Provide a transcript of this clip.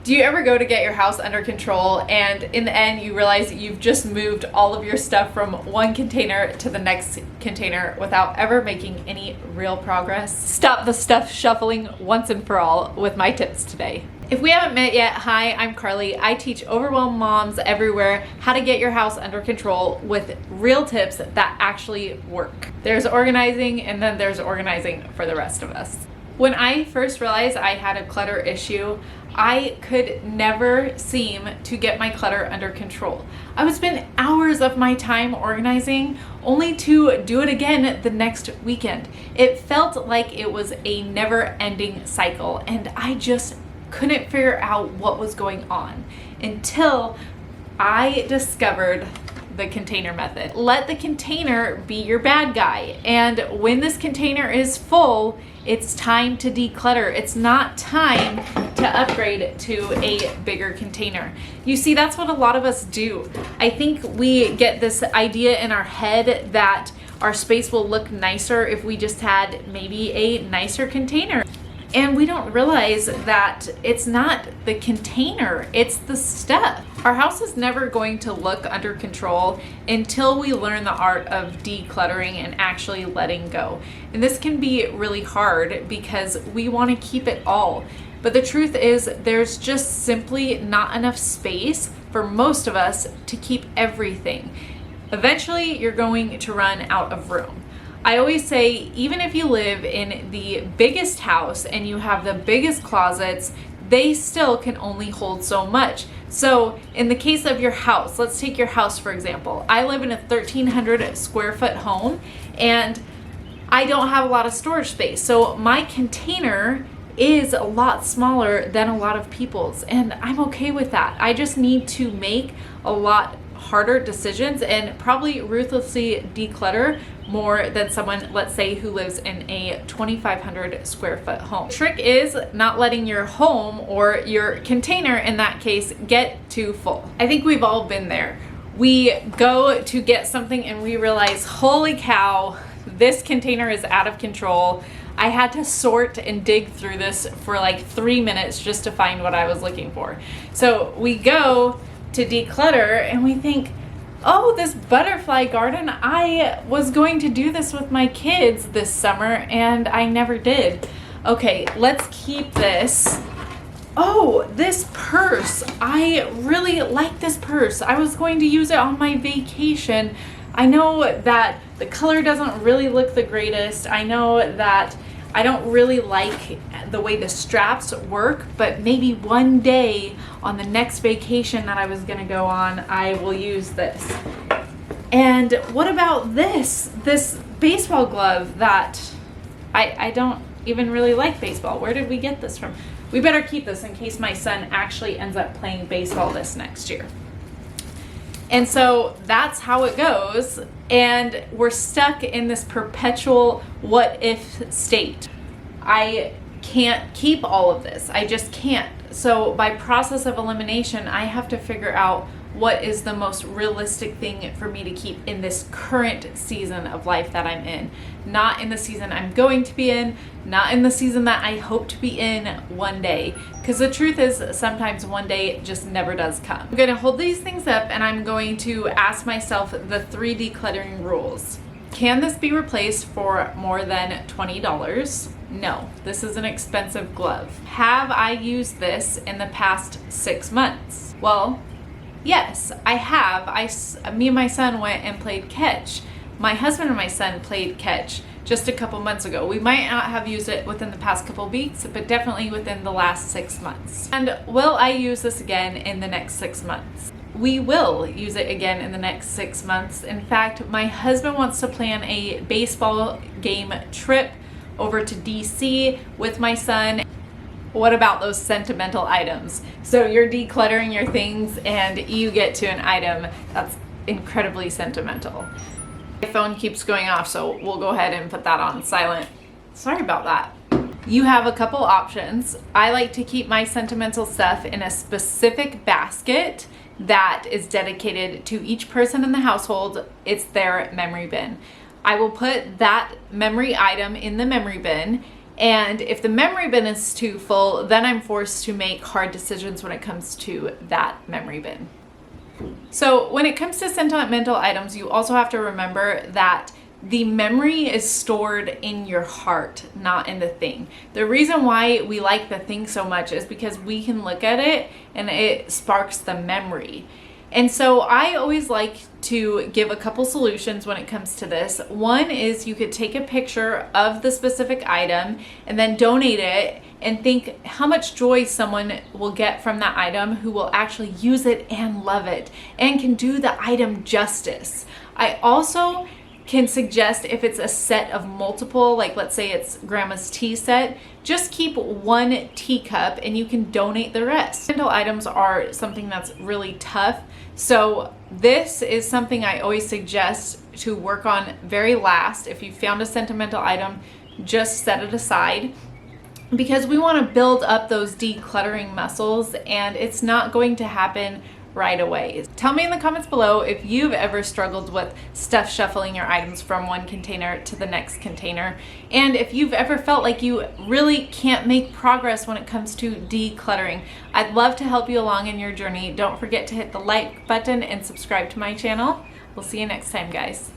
Do you ever go to get your house under control and in the end you realize that you've just moved all of your stuff from one container to the next container without ever making any real progress? Stop the stuff shuffling once and for all with my tips today. If we haven't met yet, hi, I'm Carly. I teach overwhelmed moms everywhere how to get your house under control with real tips that actually work. There's organizing and then there's organizing for the rest of us. When I first realized I had a clutter issue, I could never seem to get my clutter under control. I would spend hours of my time organizing only to do it again the next weekend. It felt like it was a never-ending cycle and I just couldn't figure out what was going on until I discovered the container method. Let the container be your bad guy. And when this container is full, it's time to declutter. It's not time to upgrade to a bigger container. You see, that's what a lot of us do. I think we get this idea in our head that our space will look nicer if we just had maybe a nicer container. And we don't realize that it's not the container, it's the stuff. Our house is never going to look under control until we learn the art of decluttering and actually letting go. And this can be really hard because we want to keep it all. But the truth is there's just simply not enough space for most of us to keep everything. Eventually, you're going to run out of room. I always say, even if you live in the biggest house and you have the biggest closets, they still can only hold so much. So in the case of your house, let's take your house for example. I live in a 1,300 square foot home and I don't have a lot of storage space. So my container is a lot smaller than a lot of people's and I'm okay with that. I just need to make a lot harder decisions and probably ruthlessly declutter more than someone, let's say, who lives in a 2,500 square foot home. The trick is not letting your home or your container in that case get too full. I think we've all been there. We go to get something and we realize, holy cow, this container is out of control. I had to sort and dig through this for like 3 minutes just to find what I was looking for. So we go to declutter and we think, oh, this butterfly garden, I was going to do this with my kids this summer and I never did. Okay, let's keep this. Oh, this purse, I really like this purse. I was going to use it on my vacation. I know that the color doesn't really look the greatest. I know that I don't really like the way the straps work, but maybe one day on the next vacation that I was gonna go on, I will use this. And what about this baseball glove that I don't even really like baseball. Where did we get this from? We better keep this in case my son actually ends up playing baseball this next year. And so that's how it goes. And we're stuck in this perpetual what if state. I can't keep all of this. I just can't. So by process of elimination, I have to figure out what is the most realistic thing for me to keep in this current season of life that I'm in. Not in the season I'm going to be in, not in the season that I hope to be in one day. Because the truth is, sometimes one day just never does come. I'm going to hold these things up and I'm going to ask myself the 3 decluttering rules. Can this be replaced for more than $20? No, this is an expensive glove. Have I used this in the past 6 months? Well, yes, I have. Me and my son went and played catch. My husband and my son played catch just a couple months ago. We might not have used it within the past couple weeks, but definitely within the last 6 months. And will I use this again in the next 6 months? We will use it again in the next 6 months. In fact, my husband wants to plan a baseball game trip over to DC with my son. What about those sentimental items? So you're decluttering your things and you get to an item that's incredibly sentimental. My phone keeps going off, so we'll go ahead and put that on silent. Sorry about that. You have a couple options. I like to keep my sentimental stuff in a specific basket that is dedicated to each person in the household. It's their memory bin. I will put that memory item in the memory bin And if the memory bin is too full, then I'm forced to make hard decisions when it comes to that memory bin. So when it comes to sentimental items, you also have to remember that the memory is stored in your heart, not in the thing. The reason why we like the thing so much is because we can look at it and it sparks the memory. And so I always like to give a couple solutions when it comes to this. One is you could take a picture of the specific item and then donate it, and think how much joy someone will get from that item who will actually use it and love it and can do the item justice. I also can suggest, if it's a set of multiple, like let's say it's grandma's tea set, just keep one teacup and you can donate the rest. Sentimental items are something that's really tough, so this is something I always suggest to work on very last. If you found a sentimental item, just set it aside, because we want to build up those decluttering muscles, and it's not going to happen right away. Tell me in the comments below if you've ever struggled with stuff shuffling your items from one container to the next container, and if you've ever felt like you really can't make progress when it comes to decluttering. I'd love to help you along in your journey. Don't forget to hit the like button and subscribe to my channel. We'll see you next time, guys.